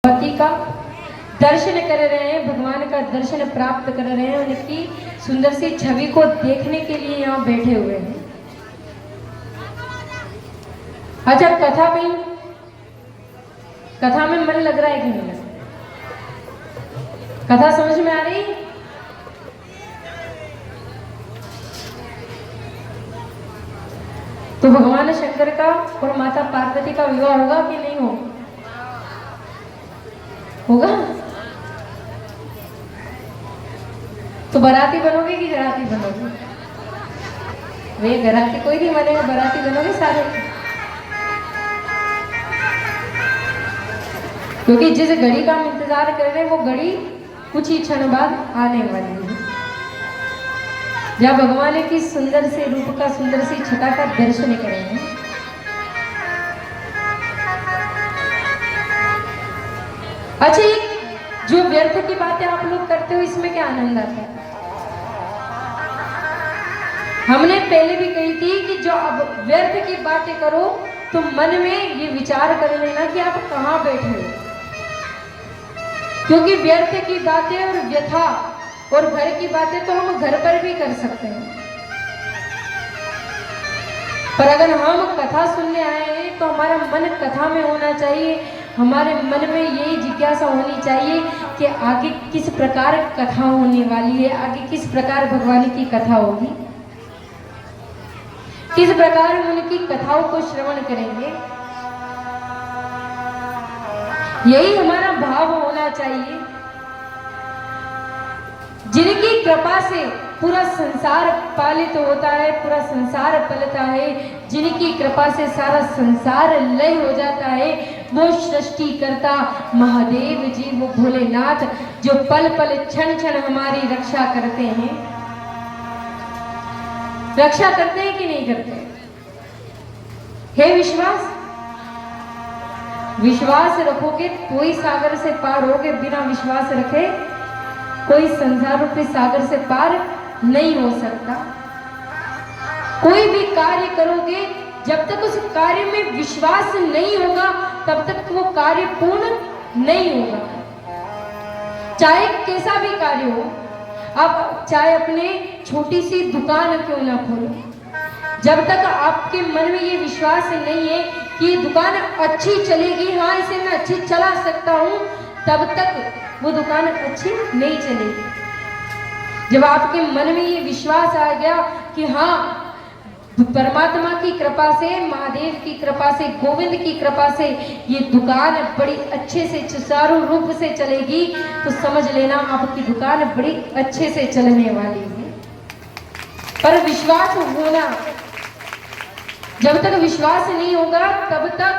भगवती का दर्शन कर रहे हैं, भगवान का दर्शन प्राप्त कर रहे हैं, उनकी सुंदर सी छवि को देखने के लिए यहाँ बैठे हुए हैं। अच्छा, कथा में मन लग रहा है कि नहीं लग रहा? कथा समझ में आ रही? तो भगवान शंकर का और माता पार्वती का विवाह होगा कि नहीं होगा? तो बाराती बनोगे कि घराती बनोगे? वे घराती कोई नहीं बनेगा, बाराती बनोगे सारे। क्योंकि जिस घड़ी का हम इंतजार कर रहे हैं वो घड़ी कुछ ही क्षण बाद आने वाली है, जब भगवान की सुंदर से रूप का, सुंदर सी छटा का दर्शन करेंगे। अच्छा, ये जो व्यर्थ की बातें आप लोग करते हो, इसमें क्या आनंद आता है? हमने पहले भी कही थी कि जो अब व्यर्थ की बातें करो तो मन में ये विचार कर लेना कि आप कहाँ बैठे हो, क्योंकि व्यर्थ की बातें और व्यथा और घर की बातें तो हम घर पर भी कर सकते हैं, पर अगर हम कथा सुनने आए हैं तो हमारा मन कथा में होना चाहिए। हमारे मन में यही जिज्ञासा होनी चाहिए कि आगे किस प्रकार कथा होने वाली है, आगे किस प्रकार भगवान की कथा होगी, किस प्रकार हम उनकी कथाओं को श्रवण करेंगे। यही हमारा भाव होना चाहिए। जिनकी कृपा से पूरा संसार पालित होता है, पूरा संसार पलता है, जिनकी कृपा से सारा संसार लय हो जाता है, वो सृष्टिकर्ता महादेव जी, वो भोलेनाथ, जो पल पल क्षण क्षण हमारी रक्षा करते हैं। रक्षा करते हैं कि नहीं करते? है विश्वास? विश्वास रखोगे तो ही सागर से पार होगे, बिना विश्वास रखे कोई संसार रूपी सागर से पार नहीं हो सकता। कोई भी कार्य करोगे, जब तक उस कार्य में विश्वास नहीं होगा तब तक वो कार्य पूर्ण नहीं होगा। चाहे कैसा भी कार्य हो, आप चाहे अपने छोटी सी दुकान क्यों ना खोलो, जब तक आपके मन में ये विश्वास नहीं है कि ये दुकान अच्छी चलेगी, हाँ इसे मैं अच्छी चला सकता हूँ, तब तक वो दुकान अच्छी नहीं चलेगी। जब आपके मन में ये विश्वास आ गया कि हाँ परमात्मा की कृपा से, महादेव की कृपा से, गोविंद की कृपा से ये दुकान बड़ी अच्छे से सुचारू रूप से चलेगी, तो समझ लेना आपकी दुकान बड़ी अच्छे से चलने वाली है। पर विश्वास होना, जब तक विश्वास नहीं होगा तब तक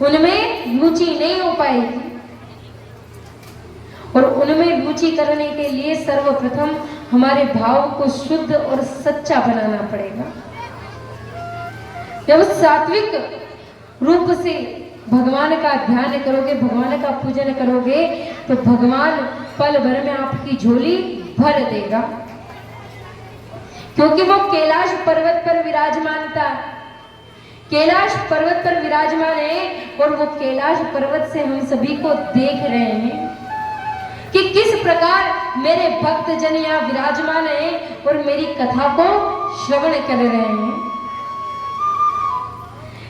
उनमें रुचि नहीं हो पाएगी, और उनमें रुचि करने के लिए सर्वप्रथम हमारे भाव को शुद्ध और सच्चा बनाना पड़ेगा। जब सात्विक रूप से भगवान का ध्यान करोगे, भगवान का पूजन करोगे, तो भगवान पल भर में आपकी झोली भर देगा, क्योंकि वो कैलाश पर्वत पर विराजमान था। कैलाश पर्वत पर विराजमान है, और वो कैलाश पर्वत से हम सभी को देख रहे हैं कि किस प्रकार मेरे भक्त जन यहाँ विराजमान हैं और मेरी कथा को श्रवण कर रहे हैं।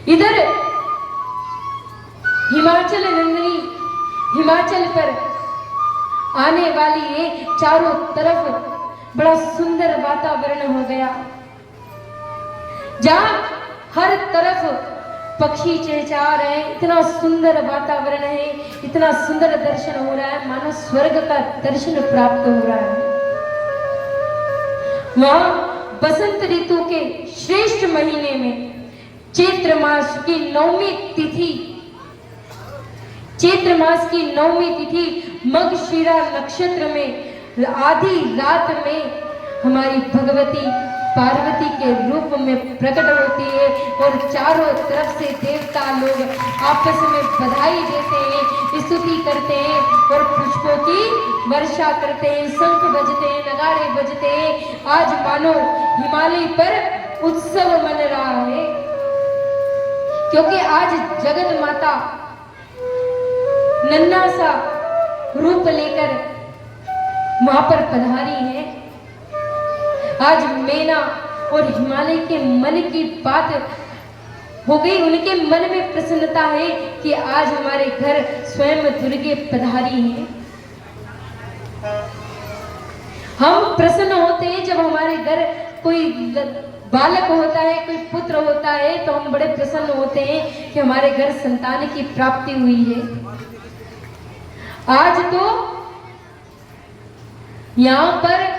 इधर हिमाचल नंदिनी, हिमाचल पर आने वाली है, चारों तरफ बड़ा सुंदर वातावरण हो गया, जहां हर तरफ पक्षी चहचहा रहे हैं। इतना सुंदर वातावरण है, इतना सुंदर दर्शन हो रहा है, मानो स्वर्ग का दर्शन प्राप्त हो रहा है। वहां बसंत ऋतु के श्रेष्ठ महीने में चैत्र मास की नवमी तिथि, चैत्र मास की नवमी तिथि मगशिरा नक्षत्र में आधी रात में हमारी भगवती पार्वती के रूप में प्रकट होती है, और चारों तरफ से देवता लोग आपस में बधाई देते हैं, स्तुति करते हैं, और पुष्पों की वर्षा करते हैं, शंख बजते हैं, नगाड़े बजते हैं। आज मानो हिमालय पर उत्सव मन रहा है, क्योंकि आज जगत माता नन्हा सा रूप लेकर वहां पर पधारी है। आज मैना और हिमालय के मन की बात हो गई, उनके मन में प्रसन्नता है कि आज हमारे घर स्वयं दुर्गे पधारी हैं। हम प्रसन्न होते हैं जब हमारे घर कोई बालक होता है, कोई पुत्र होता है, तो हम बड़े प्रसन्न होते हैं कि हमारे घर संतान की प्राप्ति हुई है। आज तो यहाँ पर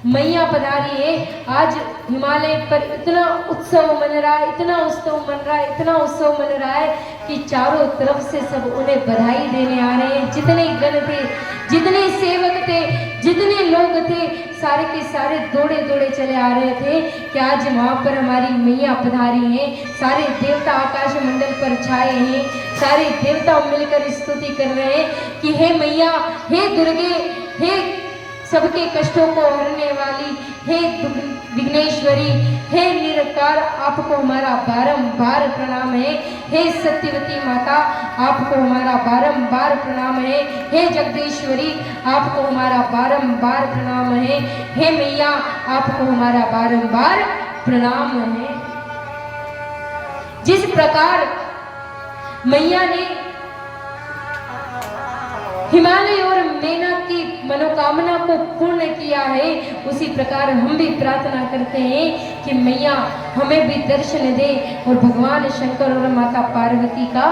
मैया पधारी है। आज हिमालय पर इतना उत्सव मन रहा है, इतना उत्सव मन रहा है, इतना उत्सव मन रहा है कि चारों तरफ से सब उन्हें बधाई देने आ रहे हैं। जितने गण थे, जितने सेवक थे, जितने लोग थे, सारे के सारे दौड़े दौड़े चले आ रहे थे कि आज वहाँ पर हमारी मैया पधारी हैं। सारे देवता आकाश मंडल पर छाए हैं, सारे देवता मिलकर स्तुति कर रहे हैं कि हे मैया, हे दुर्गे, हे सबके कष्टों को हरने वाली, हे विघ्नेश्वरी, हे निरंकार, आपको हमारा बारंबार प्रणाम है। हे सत्यवती माता, आपको हमारा बारंबार प्रणाम है। हे जगदीश्वरी, आपको हमारा बारंबार प्रणाम है। हे मैया, आपको हमारा बारंबार प्रणाम है। जिस प्रकार मैया ने हिमालय और मैना की मनोकामना को पूर्ण किया है, उसी प्रकार हम भी प्रार्थना करते हैं कि मैया हमें भी दर्शन दे और भगवान शंकर और माता पार्वती का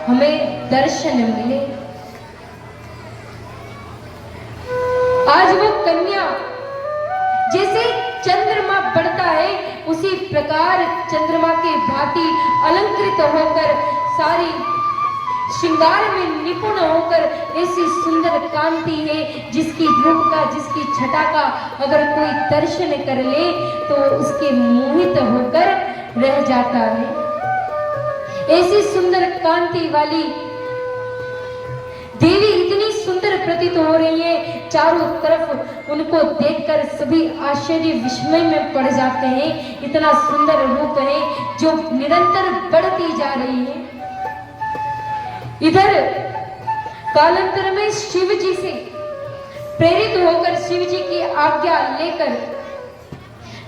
हमें दर्शन मिले। आज वो कन्या जैसे चंद्रमा बढ़ता है, उसी प्रकार चंद्रमा के भांति अलंकृत होकर, सारी श्रृंगार में निपुण होकर ऐसी सुंदर कांति है, जिसकी रूप का, जिसकी छटा का अगर कोई दर्शन कर ले तो उसके मोहित होकर रह जाता है। ऐसी सुंदर कांति वाली देवी इतनी सुंदर प्रतीत हो रही है, चारों तरफ उनको देखकर सभी आश्चर्य विस्मय में पड़ जाते हैं। इतना सुंदर रूप है जो निरंतर बढ़ती जा रही है। इधर कालांतर में शिव जी से प्रेरित होकर, शिव जी की आज्ञा लेकर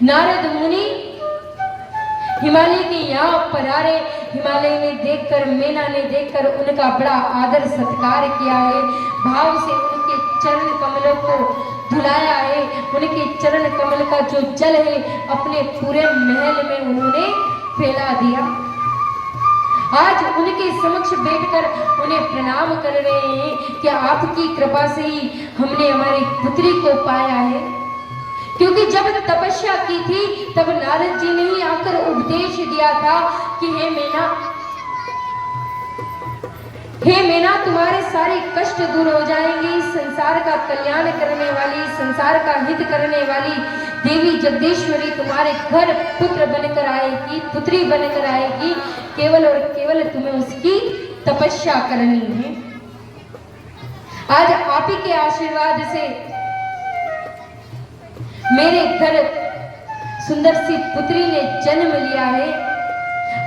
नारद मुनि हिमालय के यहाँ पर आ रहे। हिमालय ने देखकर, मैना ने देखकर उनका बड़ा आदर सत्कार किया है, भाव से उनके चरण कमलों को धुलाया है। उनके चरण कमल का जो जल है अपने पूरे महल में उन्होंने फैला दिया। आज उनके समक्ष बैठकर उन्हें प्रणाम कर रहे हैं कि आपकी कृपा से ही हमने हमारी पुत्री को पाया है। क्योंकि जब तपस्या की थी तब नारद जी ने ही आकर उपदेश दिया था कि हे मैना, तुम्हारे सारे कष्ट दूर हो जाएंगे। संसार का कल्याण करने वाली, संसार का हित करने वाली देवी जगदीश्वरी तुम्हारे घर पुत्र बनकर आएगी, पुत्री बनकर आएगी। केवल और केवल तुम्हें उसकी तपस्या करनी है। आज आप ही के आशीर्वाद से मेरे घर सुंदर सी पुत्री ने जन्म लिया है।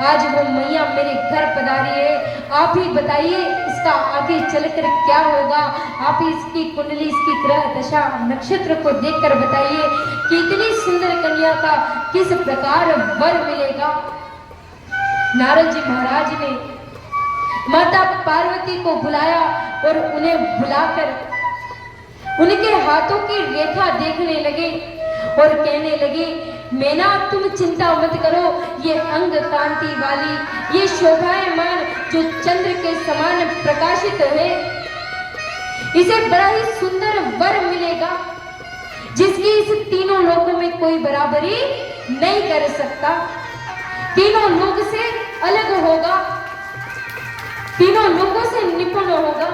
आज वो मैया मेरे घर पधारी है। आप ही बताइए इसका आगे चलकर क्या होगा। आप ही इसकी कुंडली, इसकी ग्रह दशा नक्षत्र को देखकर बताइए कि इतनी सुंदर कन्या का किस प्रकार वर मिलेगा। नारद जी महाराज ने माता पार्वती को बुलाया और उन्हें बुलाकर उनके हाथों की रेखा देखने लगे और कहने लगे, मैना तुम चिंता मत करो, ये अंग कांति वाली, ये शोभायमान जो चंद्र के समान प्रकाशित है, इसे बड़ा ही सुंदर वर मिलेगा जिसकी इस तीनों लोगों में कोई बराबरी नहीं कर सकता। तीनों लोग से अलग होगा, तीनों लोगों से निपुण होगा।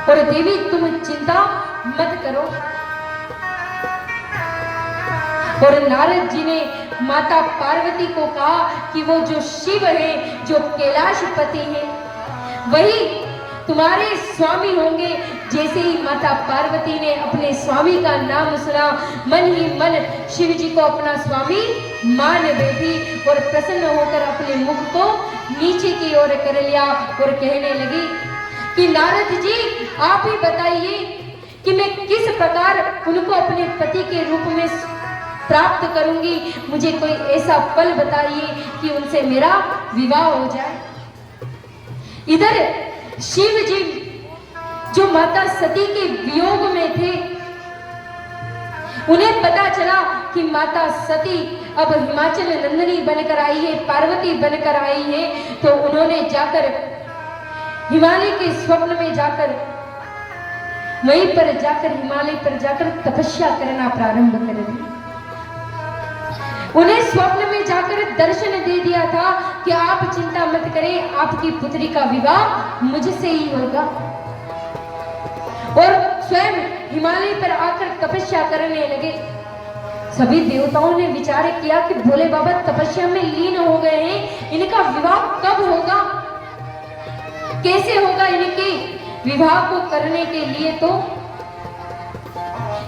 और देवी तुम चिंता मत करो। और नारद जी ने माता पार्वती को कहा कि वो जो शिव है, जो कैलाशपति है, वही तुम्हारे स्वामी होंगे। जैसे ही माता पार्वती ने अपने स्वामी का नाम सुना, मन ही मन शिव जी को अपना स्वामी मान बैठी और प्रसन्न होकर अपने मुख को नीचे की ओर कर लिया और कहने लगी, कि नारद जी आप ही बताइए कि मैं किस प्रकार उनको अपने पति के रूप में प्राप्त करूंगी। मुझे कोई ऐसा पल बताइए कि उनसे मेरा विवाह हो जाए। इधर शिव जी जो माता सती के वियोग में थे, उन्हें पता चला कि माता सती अब हिमाचल नंदिनी बनकर आई है, पार्वती बनकर आई है, तो उन्होंने जाकर हिमालय के स्वप्न में जाकर वहीं पर जाकर हिमालय पर जाकर तपस्या करना प्रारंभ कर दी। उन्हें स्वप्न में जाकर दर्शन दे दिया था कि आप चिंता मत करें, आपकी पुत्री का विवाह मुझसे ही होगा। और स्वयं हिमालय पर आकर तपस्या करने लगे। सभी देवताओं ने विचार किया कि भोले बाबा तपस्या में लीन हो गए हैं, इनका विवाह कब होगा, कैसे होगा। इनके विवाह को करने के लिए तो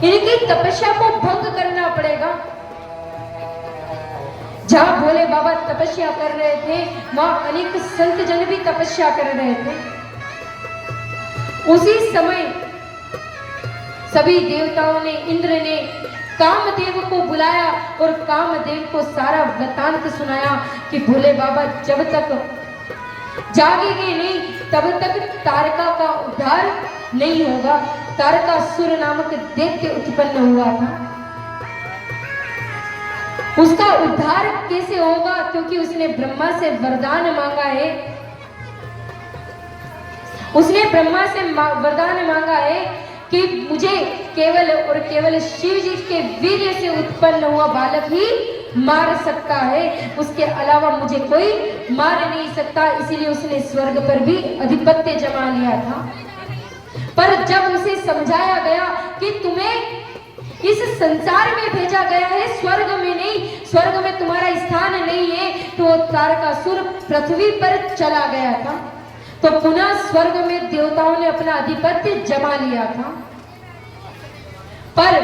इनकी तपस्या को भंग करना पड़ेगा। जहां भोले बाबा तपस्या कर रहे थे, वहां अनेक संत जन भी तपस्या कर रहे थे। उसी समय सभी देवताओं ने, इंद्र ने कामदेव को बुलाया और कामदेव को सारा वृतांत सुनाया कि भोले बाबा जब तक जागेंगे नहीं तब तक तारका का उद्धार नहीं होगा। तारकासुर नामक दैत्य उत्पन्न हुआ था, उसका उद्धार कैसे होगा, क्योंकि उसने ब्रह्मा से वरदान मांगा है। उसने ब्रह्मा से वरदान मांगा है कि मुझे केवल और केवल शिव जी के वीर्य से उत्पन्न हुआ बालक ही मार सकता है, उसके अलावा मुझे कोई मार नहीं सकता। इसीलिए उसने स्वर्ग पर भी अधिपत्य जमा लिया था। पर जब उसे समझाया गया कि तुम्हें इस संसार में भेजा गया है, स्वर्ग में नहीं, स्वर्ग में तुम्हारा स्थान नहीं है, तो तारकासुर पृथ्वी पर चला गया था। तो पुनः स्वर्ग में देवताओं ने अपना आधिपत्य जमा लिया था। पर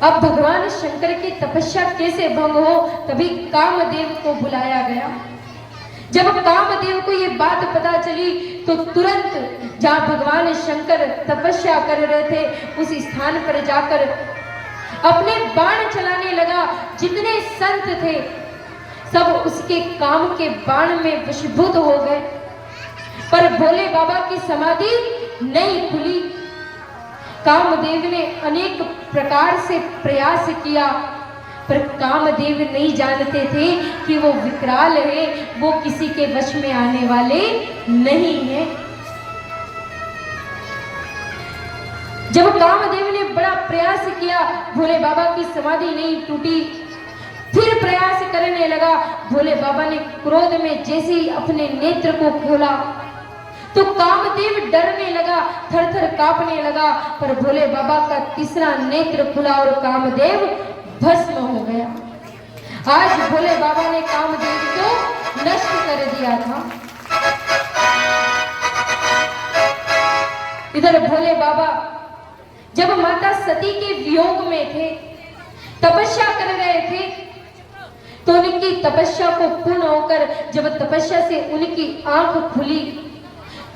अब भगवान शंकर की तपस्या कैसे भंग हो, तभी कामदेव को बुलाया गया। जब कामदेव को ये बात पता चली तो तुरंत जहां भगवान शंकर तपस्या कर रहे थे उस स्थान पर जाकर अपने बाण चलाने लगा। जितने संत थे सब उसके काम के बाण में वशीभूत हो गए, पर भोले बाबा की समाधि नहीं खुली। कामदेव ने अनेक प्रकार से प्रयास किया, पर कामदेव नहीं जानते थे कि वो विकराल है, वो किसी के वश में आने वाले नहीं है। जब कामदेव ने बड़ा प्रयास किया, भोले बाबा की समाधि नहीं टूटी। फिर प्रयास करने लगा। भोले बाबा ने क्रोध में जैसे ही अपने नेत्र को खोला तो कामदेव डरने लगा, थर थर कांपने लगा। पर भोले बाबा का तीसरा नेत्र खुला और कामदेव भस्म हो गया। आज भोले बाबा ने कामदेव को नष्ट कर दिया था। इधर भोले बाबा जब माता सती के वियोग में थे, तपस्या कर रहे थे, तो उनकी तपस्या को पूर्ण होकर जब तपस्या से उनकी आंख खुली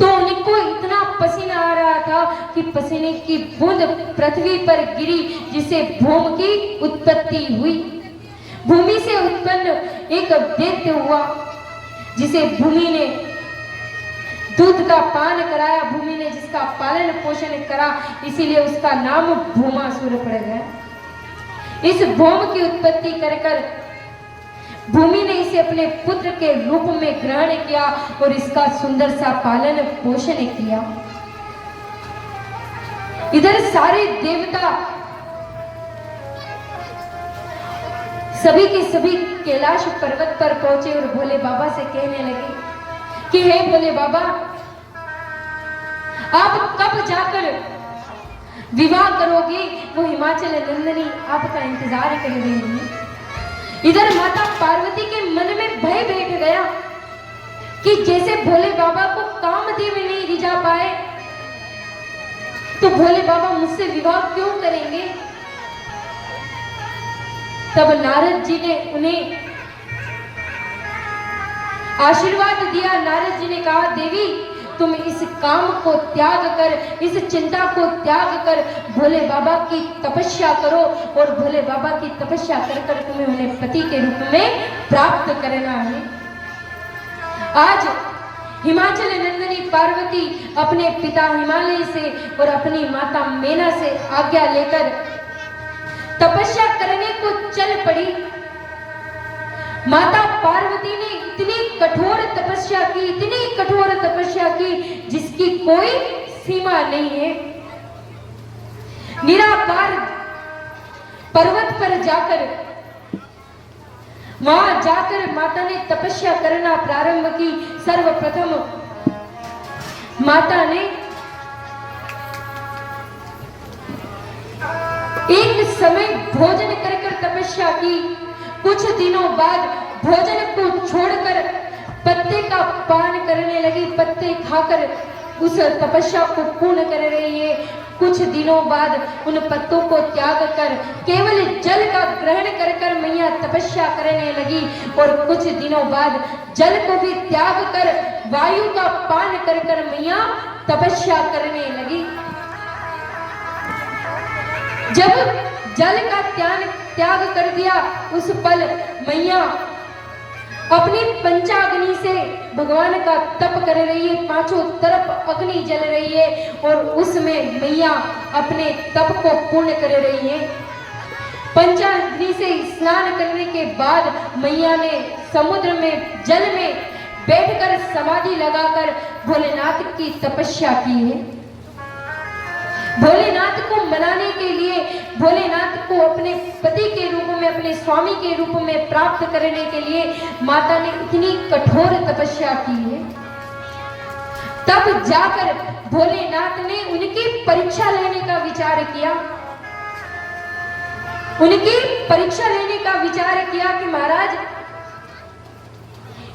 तो उनको इतना पसीना आ रहा था कि पसीने की बूंद पृथ्वी पर गिरी, जिसे भूमि की उत्पत्ति हुई। भूमि से उत्पन्न एक दैत्य हुआ, जिसे भूमि ने दूध का पान कराया, भूमि ने जिसका पालन पोषण करा, इसीलिए उसका नाम भूमासुर पड़ गया। इस भूमि की उत्पत्ति कर भूमि ने इसे अपने पुत्र के रूप में ग्रहण किया और इसका सुंदर सा पालन पोषण किया। इधर सारे देवता सभी के सभी कैलाश पर्वत पर पहुंचे और भोले बाबा से कहने लगे कि हे भोले बाबा, आप कब जाकर विवाह करोगे? वो हिमाचल नंदिनी आपका इंतजार कर रही है। इधर माता पार्वती के मन में भय बैठ गया कि जैसे भोले बाबा को कामदेव नहीं रिझा पाए तो भोले बाबा मुझसे विवाह क्यों करेंगे। तब नारद जी ने उन्हें आशीर्वाद दिया। नारद जी ने कहा, देवी इस काम को त्याग कर, इस चिंता को त्याग कर भोले बाबा की तपस्या करो और भोले बाबा की तपस्या कर कर तुम्हें उन्हें पति के रूप में प्राप्त करना है। आज हिमाचल नंदिनी पार्वती अपने पिता हिमालय से और अपनी माता मेना से आज्ञा लेकर तपस्या करने को चल पड़ी। माता पार्वती ने इतनी कठोर तपस्या की, इतनी कठोर तपस्या की जिसकी कोई सीमा नहीं है। निराकार पर्वत पर जाकर, वहां जाकर माता ने तपस्या करना प्रारंभ की। सर्वप्रथम माता ने एक समय भोजन कर तपस्या की। कुछ दिनों बाद भोजन को छोड़कर पत्ते का पान करने लगी। पत्ते खाकर उस तपस्या को पूर्ण कर रही है। कुछ दिनों बाद उन पत्तों को त्याग कर केवल जल का ग्रहण कर कर मैया तपस्या करने लगी। और कुछ दिनों बाद जल को भी त्याग कर वायु का पान कर कर मैया तपस्या करने लगी। जब जल का त्याग कर दिया उस पल मैया अपनी पंचाग्नि से भगवान का तप कर रही है। पांचों तरफ अग्नि जल रही है और उसमें मैया अपने तप को पूर्ण कर रही है। पंचाग्नि से स्नान करने के बाद मैया ने समुद्र में जल में बैठकर समाधि लगाकर भोलेनाथ की तपस्या की है। भोलेनाथ को मनाने के लिए, भोलेनाथ को अपने पति के रूप में, अपने स्वामी के रूप में प्राप्त करने के लिए माता ने इतनी कठोर तपस्या की है। तब जाकर भोलेनाथ ने उनकी परीक्षा लेने का विचार किया। उनकी परीक्षा लेने का विचार किया कि महाराज,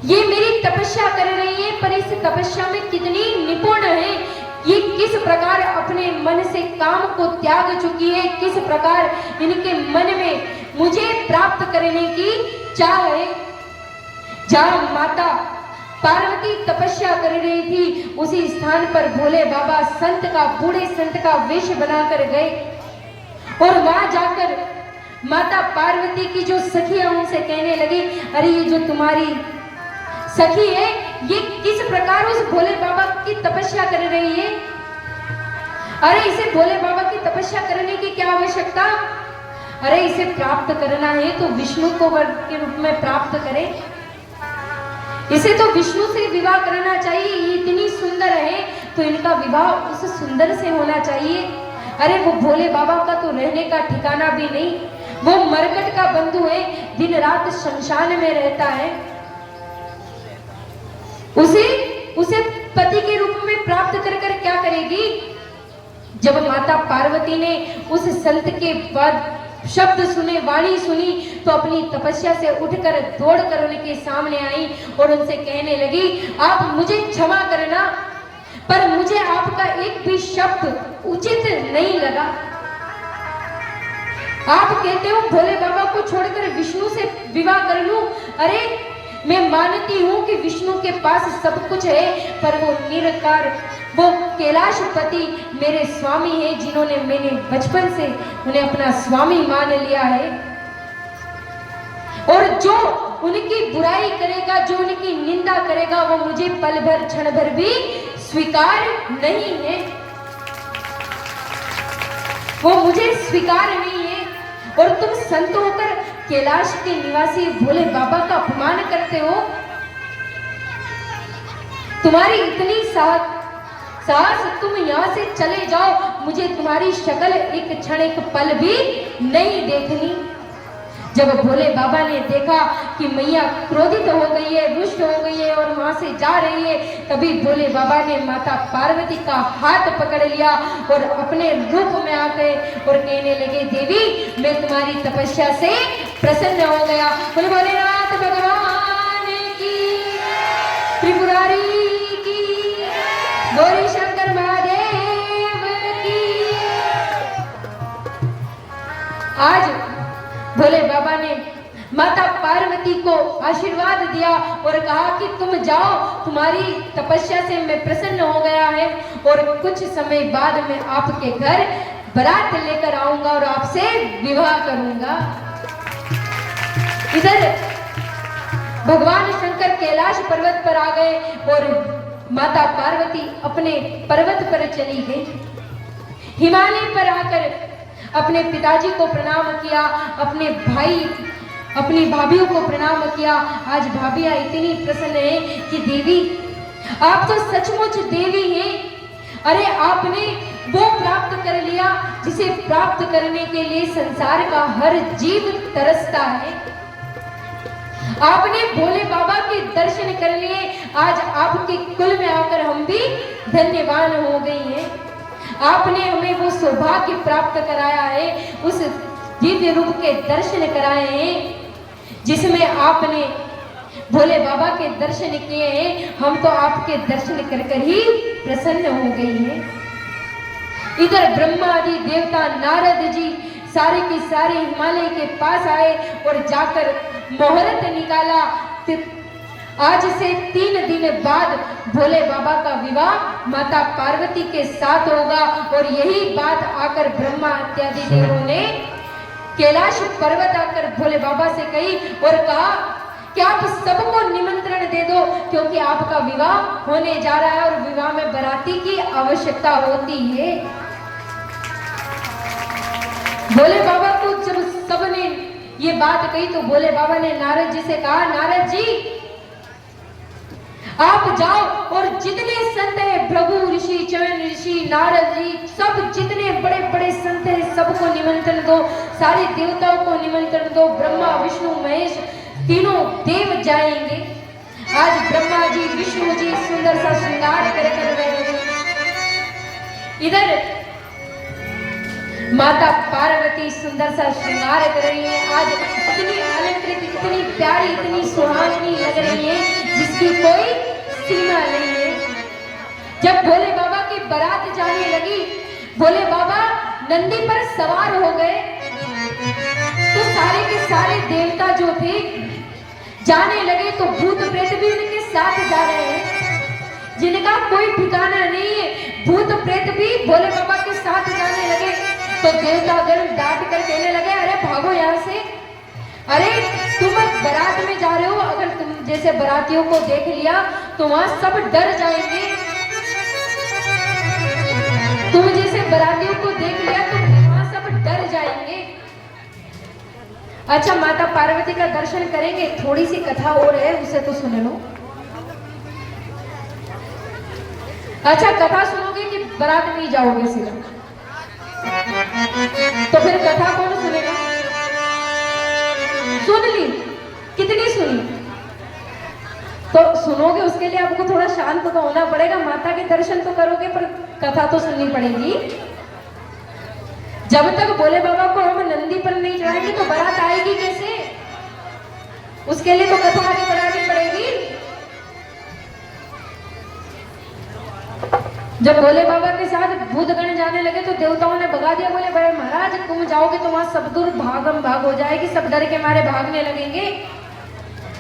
ये मेरी तपस्या कर रही है पर इस तपस्या में कितनी निपुण है, ये किस प्रकार अपने मन से काम को त्याग चुकी है, किस प्रकार इनके मन में मुझे प्राप्त करने की चाह है। जहां माता पार्वती तपस्या कर रही थी उसी स्थान पर भोले बाबा संत का, बूढ़े संत का वेश बनाकर गए और वहां जाकर माता पार्वती की जो सखियां उनसे कहने लगी, अरे ये जो तुम्हारी सखी है ये किस प्रकार उस भोले बाबा की तपस्या कर रही है। अरे इसे भोले बाबा की तपस्या करने की क्या आवश्यकता, अरे इसे प्राप्त करना है तो विष्णु को वर के रूप में प्राप्त करें, इसे तो विष्णु से विवाह करना चाहिए, ये इतनी सुंदर है तो इनका विवाह उस सुंदर से होना चाहिए। अरे वो भोले बाबा का तो रहने का ठिकाना भी नहीं, वो मरकट का बंधु है, दिन रात शमशान में रहता है, उसे पति के रूप में प्राप्त कर कर क्या करेगी। जब माता पार्वती ने उस संत के बाद शब्द सुने, वाणी सुनी तो अपनी तपस्या से उठकर दौड़कर उनके सामने आई और उनसे कहने लगी, आप मुझे क्षमा करना पर मुझे आपका एक भी शब्द उचित नहीं लगा। आप कहते हो भोले बाबा को छोड़कर विष्णु से विवाह कर लूं, अरे मैं मानती हूं कि विष्णु के पास सब कुछ है पर वो निराकार, वो कैलाशपति मेरे स्वामी है जिन्होंने मैंने बचपन से उन्हें अपना स्वामी मान लिया है। और जो उनकी बुराई करेगा, जो उनकी निंदा करेगा वो मुझे पल भर क्षण भर भी स्वीकार नहीं है, वो मुझे स्वीकार नहीं है। और तुम संत होकर कैलाश के निवासी भोले बाबा का अपमान करते हो, तुम्हारी इतनी साहस, तुम यहाँ से चले जाओ, मुझे तुम्हारी शक्ल एक क्षण एक पल भी नहीं देखनी। जब भोले बाबा ने देखा कि मैया क्रोधित हो गई है, रुष्ट हो गई है और वहां से जा रही है, तभी भोले बाबा ने माता पार्वती का हाथ पकड़ लिया और अपने रूप में आ गए और कहने लगे, देवी मैं तुम्हारी तपस्या से प्रसन्न हो गया। बोले भोलेनाथ भगवान की, त्रिपुरारी की, गौरी शंकर महादेव की। आज भोले बाबा ने माता पार्वती पार्वती को आशीर्वाद दिया और कहा कि तुम जाओ, तुम्हारी तपस्या से मैं प्रसन्न हो गया है और कुछ समय बाद मैं आपके घर बारात लेकर आऊंगा और आपसे विवाह करूंगा। इधर भगवान शंकर कैलाश पर्वत पर आ गए और माता पार्वती अपने पर्वत पर चली गई। हिमालय पर आकर अपने पिताजी को प्रणाम किया, अपने भाई अपनी भाभीयों को प्रणाम किया। आज भाभियां इतनी प्रसन्न है कि देवी आप तो सचमुच देवी हैं। अरे आपने वो प्राप्त कर लिया जिसे प्राप्त करने के लिए संसार का हर जीव तरसता है। आपने भोले बाबा के दर्शन कर लिए, आज आपके कुल में आकर हम भी धन्यवान हो गई हैं। आपने हमें वो सौभाग्य प्राप्त कराया है, उस दिव्य रूप के दर्शन कराए हैं जिसमें आपने भोले बाबा के दर्शन किए हैं। हम तो आपके दर्शन कर कर ही प्रसन्न हो गई हैं। इधर ब्रह्मा आदि देवता नारद जी सारे के सारे हिमालय के पास आए और जाकर मुहूर्त निकाला। आज से 3 दिन बाद भोले बाबा का विवाह माता पार्वती के साथ होगा। और यही बात आकर ब्रह्मा इत्यादि देवों ने कैलाश पर्वत आकर भोले बाबा से कही और कहा कि आप सबको निमंत्रण दे दो, क्योंकि आपका विवाह होने जा रहा है और विवाह में बाराती की आवश्यकता होती है। भोले बाबा को जब सबने ये बात कही तो भोले बाबा ने नारद जी से कहा, नारद जी आप जाओ और जितने संत हैं, भृगु ऋषि, च्यवन ऋषि, नारद जी, सब जितने बड़े बड़े संत हैं सबको निमंत्रण दो, सारे देवताओं को निमंत्रण दो। ब्रह्मा विष्णु महेश तीनों देव जाएंगे। आज ब्रह्मा जी विष्णु जी सुंदर सा श्रृंगार कर रहे हैं। इधर माता पार्वती सुंदर सा श्रृंगार कर रही है। आज इतनी अलंकृत, इतनी प्यारी, इतनी सुहावनी लग रही है जिसकी कोई सीमा नहीं है। जब भोले बाबा की बारात जाने लगी, भोले बाबा नंदी पर सवार हो गए तो सारे के सारे देवता जो थे जाने लगे, तो भूत प्रेत भी उनके साथ जा रहे हैं जिनका कोई ठिकाना नहीं है। भूत प्रेत भी भोले बाबा के साथ जाने लगे तो देवता गण डांट कर कहने लगे, अरे भागो यहाँ से, अरे तुम बारात में जा रहे हो, अगर तुम जैसे बारातियों को देख लिया तो वहां सब डर जाएंगे। तुम जैसे बारातियों को देख लिया तो वहां सब डर जाएंगे। अच्छा, माता पार्वती का दर्शन करेंगे, थोड़ी सी कथा और है, उसे तो सुन लो। अच्छा, कथा सुनोगे कि बारात नहीं जाओगे सीधा? तो फिर कथा कौन सुनेगा? सुन ली, कितनी सुनी? तो सुनोगे उसके लिए आपको थोड़ा शांत तो होना पड़ेगा। माता के दर्शन तो करोगे पर कथा तो सुननी पड़ेगी। जब तक भोले बाबा को हम नंदी पर नहीं चढ़ाएंगे तो बारात आएगी कैसे? उसके लिए तो कथा आगे बढ़ानी पड़ेगी। जब भोले बाबा के साथ भूतगण जाने लगे तो देवताओं ने भगा दिया। बोले, भाई महाराज तुम जाओगे तो वहां सब दूर भागम भाग हो जाएगी, सब डर के मारे भागने लगेंगे।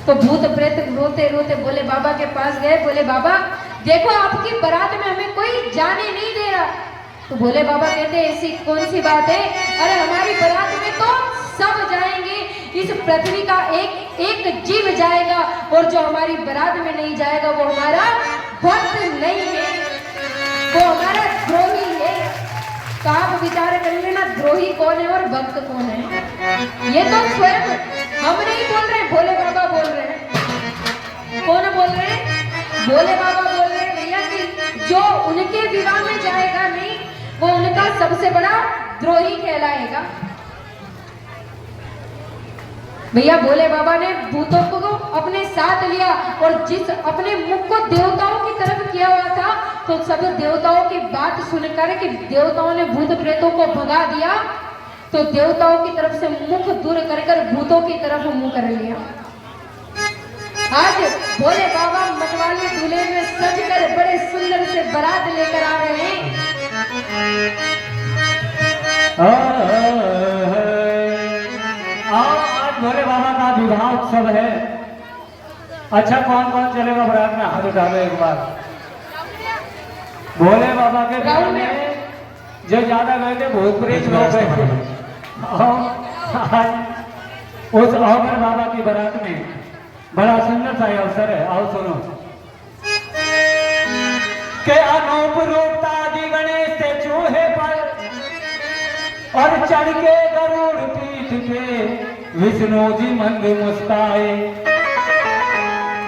तो भूत प्रेत रोते रोते भोले बाबा के पास गए। बोले, बाबा देखो आपकी बारात में हमें कोई जाने नहीं दे रहा। तो भोले बाबा कहते, ऐसी कौन सी बात है? अरे हमारी बारात में तो सब जाएंगे, इस पृथ्वी का एक एक जीव जाएगा, और जो हमारी बारात में नहीं जाएगा वो हमारा भक्त नहीं है, वो हमारा द्रोही है। तो आप विचार कर लेना, द्रोही कौन है और भक्त कौन है। ये तो स्वयं हम नहीं बोल रहे, भोले बाबा बोल रहे हैं। कौन बोल रहे हैं? भोले बाबा बोल रहे हैं भैया कि जो उनके विवाह में जाएगा नहीं, वो उनका सबसे बड़ा द्रोही कहलाएगा। भैया भोले बाबा ने भूतों को अपने साथ लिया और जिस अपने मुख को देवताओं की तरफ किया हुआ था, तो सब देवताओं की बात सुनकर कि देवताओं ने भूत प्रेतों को भगा दिया, तो देवताओं की तरफ से मुख दूर कर कर भूतों की तरफ मुंह कर लिया। आज भोले बाबा मतवाले दूल्हे में सजकर बड़े सुंदर से बारात लेकर आ रहे हैं। आज भोले बाबा का विवाह सब है। अच्छा कौन कौन चलेगा बारात में, हाथ उठा दो एक बार। भोले बाबा के राहुल में जो ज्यादा गए थे भूत प्रेत लोग गए थे। उस अमर बाबा की बारात में बड़ा सुंदर सा ये अवसर है। आओ सुनो के अनूप रूपता जी गणेश से चूहे पर और चढ़ के गरुड़ पीठ पे विष्णु जी मंद मुस्काए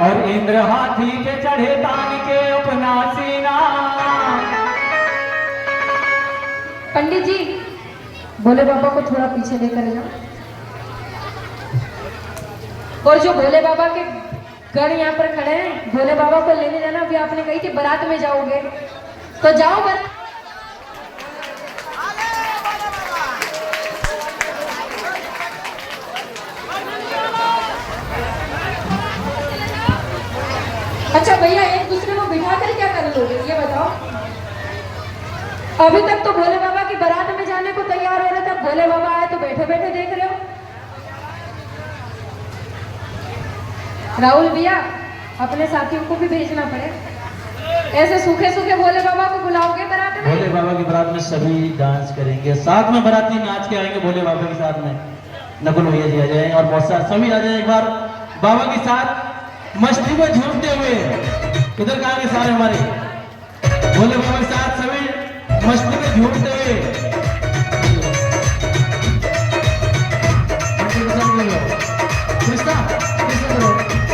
और इंद्र हाथी के चढ़े तान के अपना सीना। पंडित जी भोले बाबा को थोड़ा पीछे लेकर जाओ। और जो भोले बाबा के गण यहाँ पर खड़े हैं, भोले बाबा को लेने जाना। अभी आपने कही थी बारात में जाओगे तो जाओ बारात। अच्छा भैया एक दूसरे को बिठा कर क्या कर लोगे ये बताओ। अभी तक तो भोले बाबा की बारात में जाने को तैयार हो रहे थे, भोले बाबा आए तो बैठे बैठे देख रहे हो। राहुल भैया अपने साथियों को भी भेजना पड़े। ऐसे सूखे सूखे भोले बाबा को बुलाओगे बारात में? भोले बाबा की बारात में सभी डांस करेंगे, साथ में बाराती नाच के आएंगे भोले बाबा के साथ में। नकुल भैया जी आ जाए और बहुत सारे सभी आ जाए एक बार बाबा के साथ मस्ती में झूमते हुए। इधर कहाँ के सारे हमारे भोले बाबा के साथ सभी मस्ती में झूमते हुए। कृष्णा, कृष्णा